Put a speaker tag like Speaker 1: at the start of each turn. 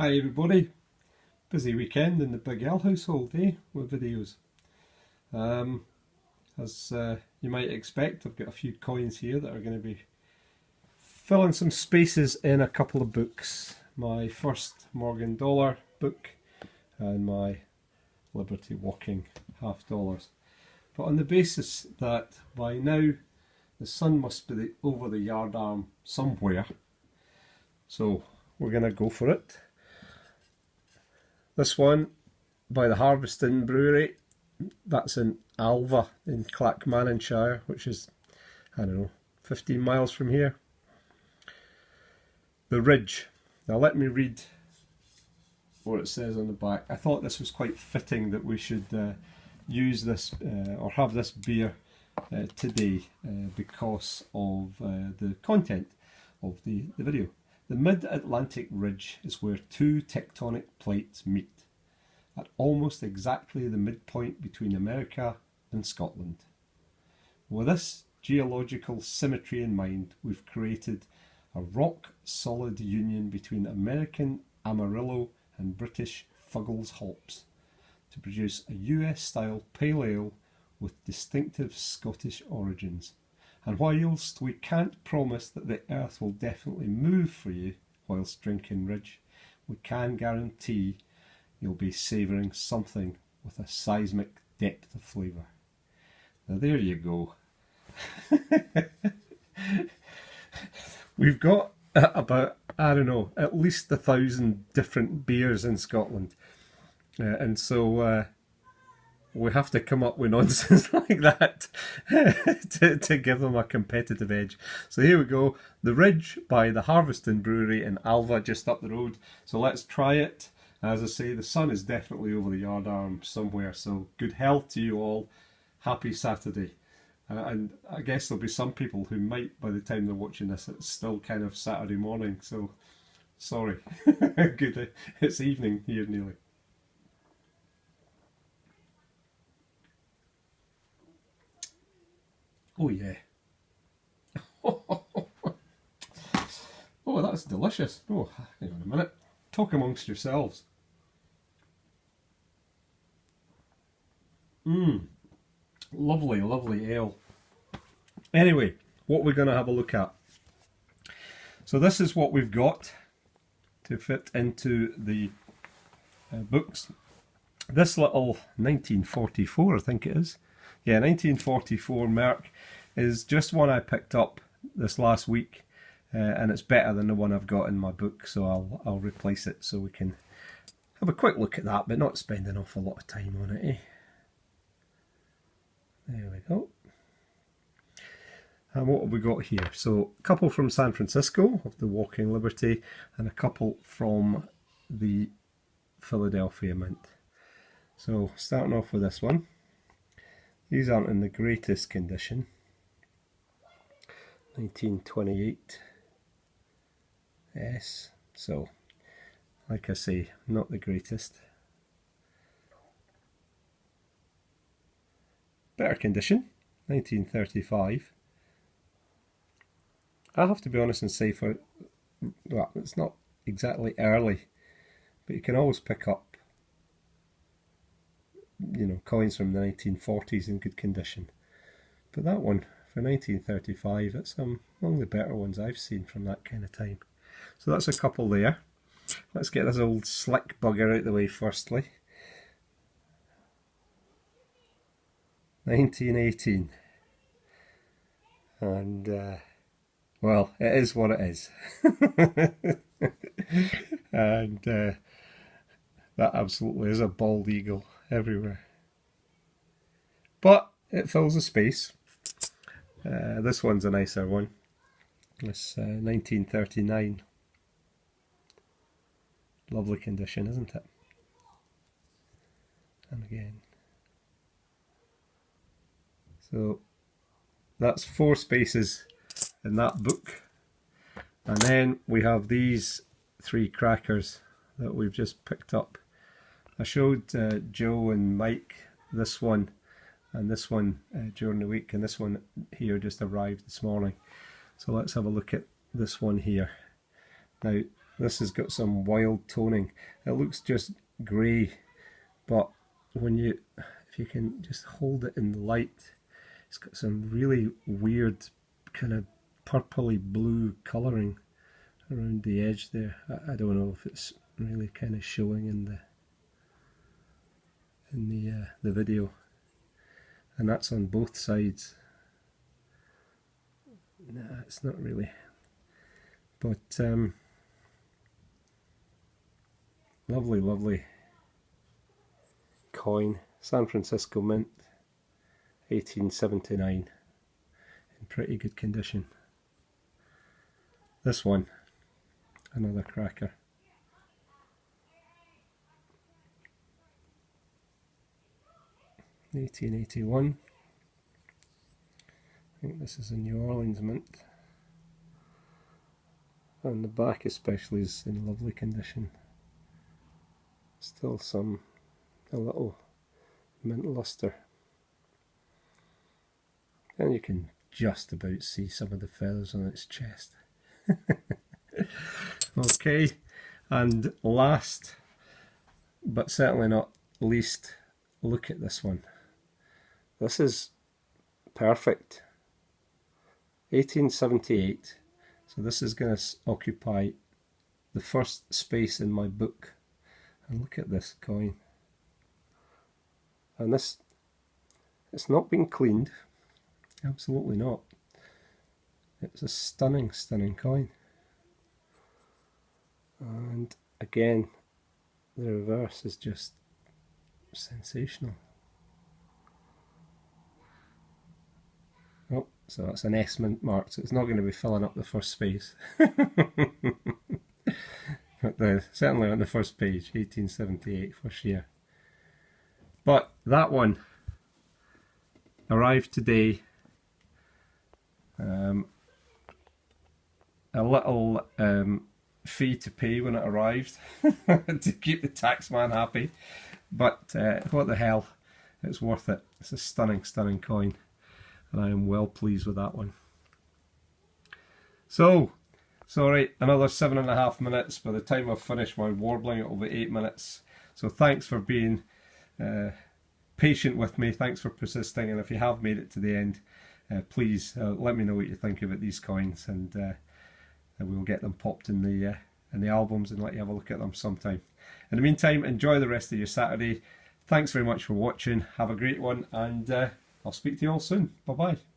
Speaker 1: Hi everybody, busy weekend in the Big L household, with videos. As you might expect, I've got a few coins here that are going to be filling some spaces in a couple of books. My first Morgan Dollar book and my Liberty Walking $half. But on the basis that by now the sun must be over the yard arm somewhere, so we're going to go for it. This one by the Harveston Brewery, that's in Alva in Clackmannanshire, which is, I don't know, 15 miles from here. The Ridge. Now let me read what it says on the back. I thought this was quite fitting that we should use this or have this beer today because of the content of the video. The mid-Atlantic ridge is where two tectonic plates meet, at almost exactly the midpoint between America and Scotland. With this geological symmetry in mind, we've created a rock-solid union between American Amarillo and British Fuggles hops to produce a US-style pale ale with distinctive Scottish origins. And whilst we can't promise that the earth will definitely move for you whilst drinking Ridge, we can guarantee you'll be savouring something with a seismic depth of flavour. Now there you go. We've got about, I don't know, at least 1,000 different beers in Scotland. And so we have to come up with nonsense like that to give them a competitive edge. So here we go, the Ridge by the Harveston Brewery in Alva, just up the road. So let's try it. As I say, the sun is definitely over the yard arm somewhere, so good health to you all. Happy Saturday. And I guess there'll be some people who might, by the time they're watching this, it's still kind of Saturday morning, so sorry. Good, it's evening here nearly. Oh yeah. Oh, that's delicious. Oh, hang on a minute. Talk amongst yourselves. Lovely, lovely ale. Anyway, what we're going to have a look at. So this is what we've got to fit into the books. This little 1944, I think it is. Yeah, 1944 Merc is just one I picked up this last week, and it's better than the one I've got in my book, so I'll replace it so we can have a quick look at that, but not spend an awful lot of time on it, There we go. And what have we got here? So a couple from San Francisco of the Walking Liberty and a couple from the Philadelphia Mint. So starting off with this one. These aren't in the greatest condition. 1928 S. So, like I say, not the greatest. Better condition, 1935. I have to be honest and say, well, it's not exactly early, but you can always pick up, coins from the 1940s in good condition. But that one, for 1935, it's among the better ones I've seen from that kind of time. So that's a couple there. Let's get this old slick bugger out the way firstly. 1918. And, well, it is what it is. And that absolutely is a bald eagle everywhere. But it fills a space. This one's a nicer one. It's 1939. Lovely condition, isn't it? And again. So that's 4 spaces in that book. And then we have these 3 crackers that we've just picked up. I showed Joe and Mike this one and this one during the week, and this one here just arrived this morning. So let's have a look at this one here. Now, This has got some wild toning. It looks just grey, but when you, if you can just hold it in the light, it's got some really weird kind of purpley blue colouring around the edge there. I don't know if it's really kind of showing in the video, and that's on both sides. Nah, it's not really, but lovely, lovely coin. San Francisco Mint, 1879, in pretty good condition. This one, another cracker. $18.81. I think this is a New Orleans mint, and the back especially is in lovely condition. Still a little mint luster, and you can just about see some of the feathers on its chest. Okay, and last but certainly not least, look at this one. This is perfect. 1878. So this is going to occupy the first space in my book. And look at this coin. And this, it's not been cleaned. Absolutely not. It's a stunning, stunning coin. And again, the reverse is just sensational. Oh, so that's an S mint mark, so it's not going to be filling up the first space. But certainly on the first page, 1878, first year. But that one arrived today. A little fee to pay when it arrived to keep the taxman happy. But what the hell, it's worth it. It's a stunning, stunning coin. And I am well pleased with that one. So, sorry, another 7.5 minutes. By the time I've finished my warbling, it will be 8 minutes. So thanks for being patient with me. Thanks for persisting. And if you have made it to the end, please let me know what you think about these coins, and we'll get them popped in the albums and let you have a look at them sometime. In the meantime, enjoy the rest of your Saturday. Thanks very much for watching. Have a great one, and I'll speak to you all soon. Bye bye.